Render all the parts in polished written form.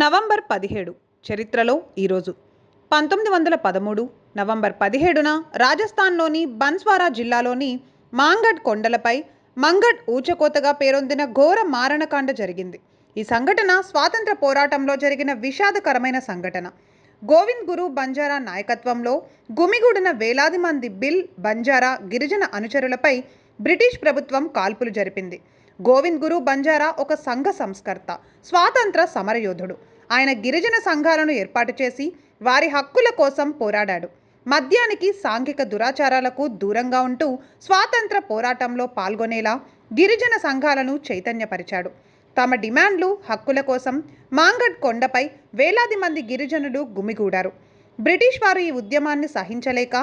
November 17 చరిత్రలో ఈరోజు 1913 November 17న రాజస్థాన్లోని బన్స్వారా జిల్లాలోని మాంగఢ్ కొండలపై మంగఢ్ ఊచకోతగా పేరొందిన ఘోర మారణకాండ జరిగింది. ఈ సంఘటన స్వాతంత్ర పోరాటంలో జరిగిన విషాదకరమైన సంఘటన. గోవింద్ గురు బంజారా నాయకత్వంలో గుమిగూడిన వేలాది మంది బిల్ బంజారా గిరిజన అనుచరులపై బ్రిటిష్ ప్రభుత్వం కాల్పులు జరిపింది. గోవింద్ గురు బంజారా ఒక సంఘ సంస్కర్త, స్వాతంత్ర సమరయోధుడు. ఆయన గిరిజన సంఘాలను ఏర్పాటు చేసి వారి హక్కుల కోసం పోరాడాడు. మద్యానికి, సాంఘిక దురాచారాలకు దూరంగా ఉంటూ స్వాతంత్ర పోరాటంలో పాల్గొనేలా గిరిజన సంఘాలను చైతన్యపరిచాడు. తమ డిమాండ్లు, హక్కుల కోసం మాంగఢ్ కొండపై వేలాది మంది గిరిజనులు గుమిగూడారు. బ్రిటిష్ వారు ఈ ఉద్యమాన్ని సహించలేక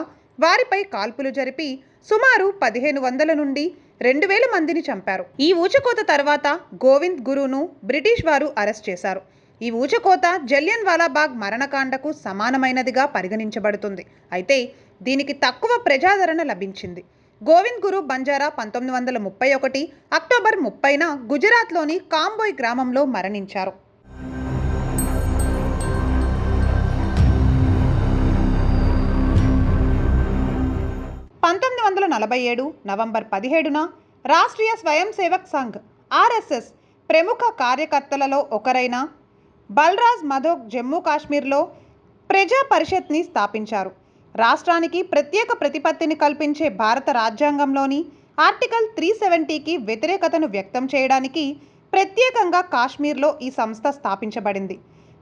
వారిపై కాల్పులు జరిపి సుమారు 1500 నుండి 2000 మందిని చంపారు. ఈ ఊచకోత తర్వాత గోవింద్ గురును బ్రిటిష్ వారు అరెస్ట్ చేశారు. ఈ ఊచకోత జలియన్ వాలాబాగ్ మరణకాండకు సమానమైనదిగా పరిగణించబడుతుంది. అయితే దీనికి తక్కువ ప్రజాదరణ లభించింది. గోవింద్ గురు బంజారా 1931 అక్టోబర్ 30న గుజరాత్లోని కాంబోయ్ గ్రామంలో మరణించారు. 1947 నవంబర్ 17న రాష్ట్రీయ స్వయం సేవక్ సంఘ్ ఆర్ఎస్ఎస్ ప్రముఖ కార్యకర్తలలో ఒకరైన బల్రాజ్ మధోక్ జమ్మూ కాశ్మీర్లో ప్రజా పరిషత్ని స్థాపించారు. రాష్ట్రానికి ప్రత్యేక ప్రతిపత్తిని కల్పించే భారత రాజ్యాంగంలోని ఆర్టికల్ 370కి వ్యతిరేకతను వ్యక్తం చేయడానికి ప్రత్యేకంగా కాశ్మీర్లో ఈ సంస్థ స్థాపించబడింది.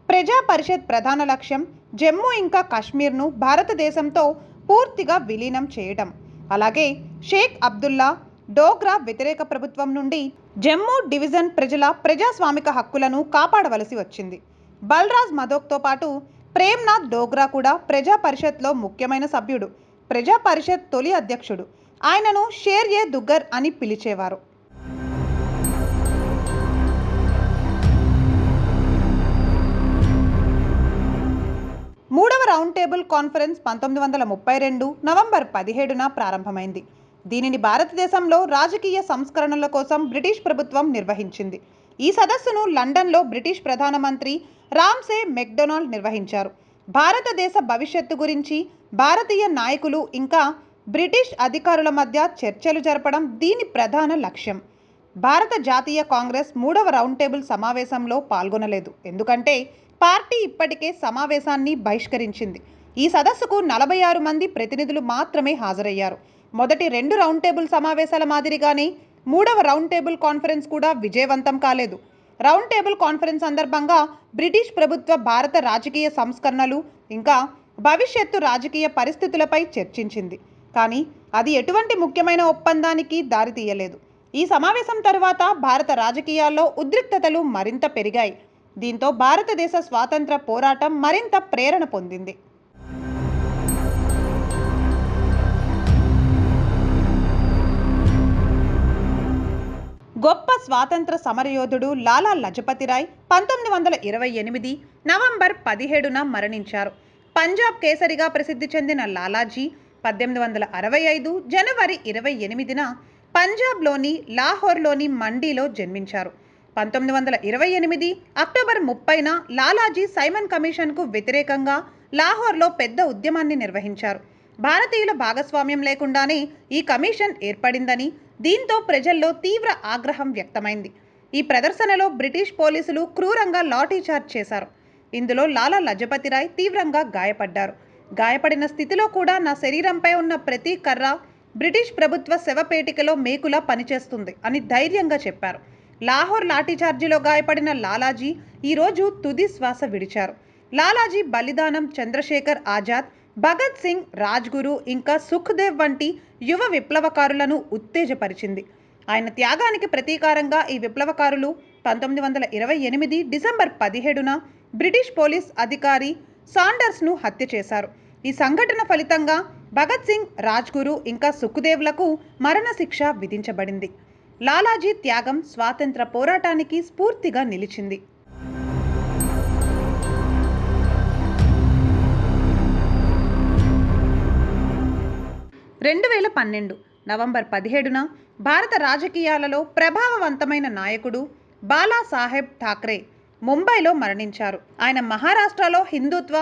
ప్రజా పరిషత్ ప్రధాన లక్ష్యం జమ్మూ ఇంకా కాశ్మీర్ను భారతదేశంతో పూర్తిగా విలీనం చేయడం. అలాగే షేక్ అబ్దుల్లా డోగ్రా వ్యతిరేక ప్రభుత్వం నుండి జమ్మూ డివిజన్ ప్రజల ప్రజాస్వామిక హక్కులను కాపాడవలసి వచ్చింది. బల్రాజ్ మధోక్తో పాటు ప్రేమ్నాథ్ డోగ్రా కూడా ప్రజా పరిషత్లో ముఖ్యమైన సభ్యుడు. ప్రజా పరిషత్ తొలి అధ్యక్షుడు. ఆయనను షేర్-ఏ దుగ్గర్ అని పిలిచేవారు. మూడవ రౌండ్ టేబుల్ కాన్ఫరెన్స్ 1932 నవంబర్ 17న ప్రారంభమైంది. దీనిని భారతదేశంలో రాజకీయ సంస్కరణల కోసం బ్రిటిష్ ప్రభుత్వం నిర్వహించింది. ఈ సదస్సును లండన్లో బ్రిటిష్ ప్రధానమంత్రి రామ్సే మెక్డొనాల్డ్ నిర్వహించారు. భారతదేశ భవిష్యత్తు గురించి భారతీయ నాయకులు ఇంకా బ్రిటిష్ అధికారుల మధ్య చర్చలు జరపడం దీని ప్రధాన లక్ష్యం. భారత జాతీయ కాంగ్రెస్ మూడవ రౌండ్ టేబుల్ సమావేశంలో పాల్గొనలేదు. ఎందుకంటే పార్టీ ఇప్పటికే సమావేశాన్ని బహిష్కరించింది. ఈ సదస్సుకు 46 మంది ప్రతినిధులు మాత్రమే హాజరయ్యారు. మొదటి 2 రౌండ్ టేబుల్ సమావేశాల మాదిరిగానే మూడవ రౌండ్ టేబుల్ కాన్ఫరెన్స్ కూడా విజయవంతం కాలేదు. రౌండ్ టేబుల్ కాన్ఫరెన్స్ సందర్భంగా బ్రిటిష్ ప్రభుత్వ భారత రాజకీయ సంస్కరణలు ఇంకా భవిష్యత్తు రాజకీయ పరిస్థితులపై చర్చించింది. కానీ అది ఎటువంటి ముఖ్యమైన ఒప్పందానికి దారితీయలేదు. ఈ సమావేశం తరువాత భారత రాజకీయాల్లో ఉద్రిక్తతలు మరింత పెరిగాయి. దీంతో భారతదేశ స్వాతంత్ర పోరాటం మరింత ప్రేరణ పొందింది. గొప్ప స్వాతంత్ర సమరయోధుడు లాలా లజపతిరాయ్ 1928 నవంబర్ 17న మరణించారు. పంజాబ్ కేసరిగా ప్రసిద్ధి చెందిన లాలాజీ 1865 జనవరి 28న పంజాబ్లోని లాహోర్లోని మండీలో జన్మించారు. 1928 అక్టోబర్ 30న లాలాజీ సైమన్ కమిషన్కు వ్యతిరేకంగా లాహోర్లో పెద్ద ఉద్యమాన్ని నిర్వహించారు. భారతీయుల భాగస్వామ్యం లేకుండానే ఈ కమిషన్ ఏర్పడిందని, దీంతో ప్రజల్లో తీవ్ర ఆగ్రహం వ్యక్తమైంది. ఈ ప్రదర్శనలో బ్రిటిష్ పోలీసులు క్రూరంగా లాఠీచార్జ్ చేశారు. ఇందులో లాలా లజపతిరాయ్ తీవ్రంగా గాయపడ్డారు. గాయపడిన స్థితిలో కూడా నా శరీరంపై ఉన్న ప్రతి కర్ర బ్రిటిష్ ప్రభుత్వ శవపేటికలో మేకులా పనిచేస్తుంది అని ధైర్యంగా చెప్పారు. లాహోర్ లాఠీచార్జీలో గాయపడిన లాలాజీ ఈరోజు తుది శ్వాస విడిచారు. లాలాజీ బలిదానం చంద్రశేఖర్ ఆజాద్, భగత్ సింగ్, రాజ్గురు ఇంకా సుఖ్దేవ్ వంటి యువ విప్లవకారులను ఉత్తేజపరిచింది. ఆయన త్యాగానికి ప్రతీకారంగా ఈ విప్లవకారులు 1928 డిసెంబర్ 17న బ్రిటిష్ పోలీస్ అధికారి సాండర్స్ను హత్య చేశారు. ఈ సంఘటన ఫలితంగా భగత్ సింగ్, రాజ్గురు ఇంకా సుఖ్దేవ్లకు మరణశిక్ష విధించబడింది. లాలాజీ త్యాగం స్వాతంత్ర పోరాటానికి స్ఫూర్తిగా నిలిచింది. 2012 నవంబర్ 17న భారత రాజకీయాలలో ప్రభావవంతమైన నాయకుడు బాలాసాహెబ్ ఠాక్రే ముంబైలో మరణించారు. ఆయన మహారాష్ట్రలో హిందుత్వ,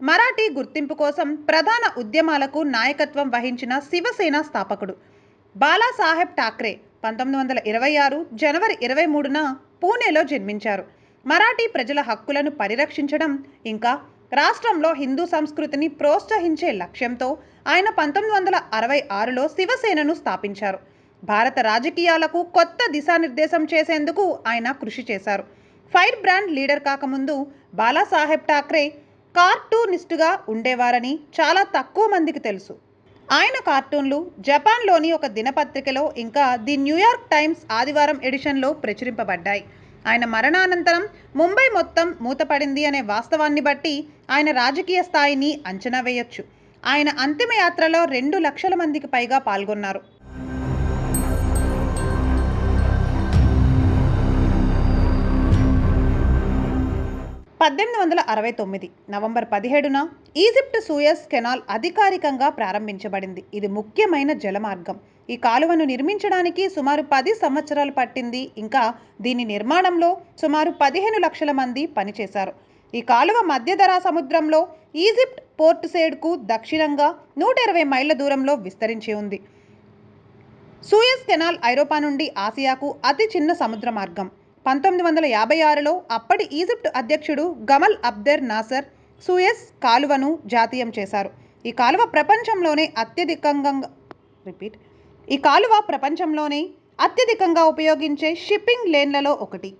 మరాఠీ గుర్తింపు కోసం ప్రధాన ఉద్యమాలకు నాయకత్వం వహించిన శివసేన స్థాపకుడు. బాలాసాహెబ్ ఠాక్రే 1926 జనవరి 23న పూణేలో జన్మించారు. మరాఠీ ప్రజల హక్కులను పరిరక్షించడం, ఇంకా రాష్ట్రంలో హిందూ సంస్కృతిని ప్రోత్సహించే లక్ష్యంతో ఆయన 1966లో శివసేనను స్థాపించారు. భారత రాజకీయాలకు కొత్త దిశానిర్దేశం చేసేందుకు ఆయన కృషి చేశారు. ఫైర్ బ్రాండ్ లీడర్ కాకముందు బాలాసాహెబ్ ఠాక్రే కార్టూనిస్టుగా ఉండేవారని చాలా తక్కువ మందికి తెలుసు. ఆయన కార్టూన్లు జపాన్లోని ఒక దినపత్రికలో, ఇంకా ది న్యూయార్క్ టైమ్స్ ఆదివారం ఎడిషన్లో ప్రచురింపబడ్డాయి. ఆయన మరణానంతరం ముంబై మొత్తం మూతపడింది అనే వాస్తవాన్ని బట్టి ఆయన రాజకీయ స్థాయిని అంచనా వేయొచ్చు. ఆయన అంతిమయాత్రలో 2 లక్షల మందికి పైగా పాల్గొన్నారు. 1869 నవంబర్ 17న ఈజిప్ట్ సూయజ్ కెనాల్ అధికారికంగా ప్రారంభించబడింది. ఇది ముఖ్యమైన జలమార్గం. ఈ కాలువను నిర్మించడానికి సుమారు 10 సంవత్సరాలు పట్టింది. ఇంకా దీని నిర్మాణంలో సుమారు 15 లక్షల మంది పనిచేశారు. ఈ కాలువ మధ్యధరా సముద్రంలో ఈజిప్ట్ పోర్ట్ సైడ్కు దక్షిణంగా 120 మైళ్ళ దూరంలో విస్తరించి ఉంది. సూయజ్ కెనాల్ ఐరోపా నుండి ఆసియాకు అతి చిన్న సముద్ర మార్గం. 1956లో అప్పటి ఈజిప్ట్ అధ్యక్షుడు గమల్ అబ్దెల్ నాసర్ సూయజ్ కాలువను జాతీయం చేశారు. ఈ కాలువ ప్రపంచంలోనే అత్యధికంగా ఉపయోగించే షిప్పింగ్ లేన్లలో ఒకటి.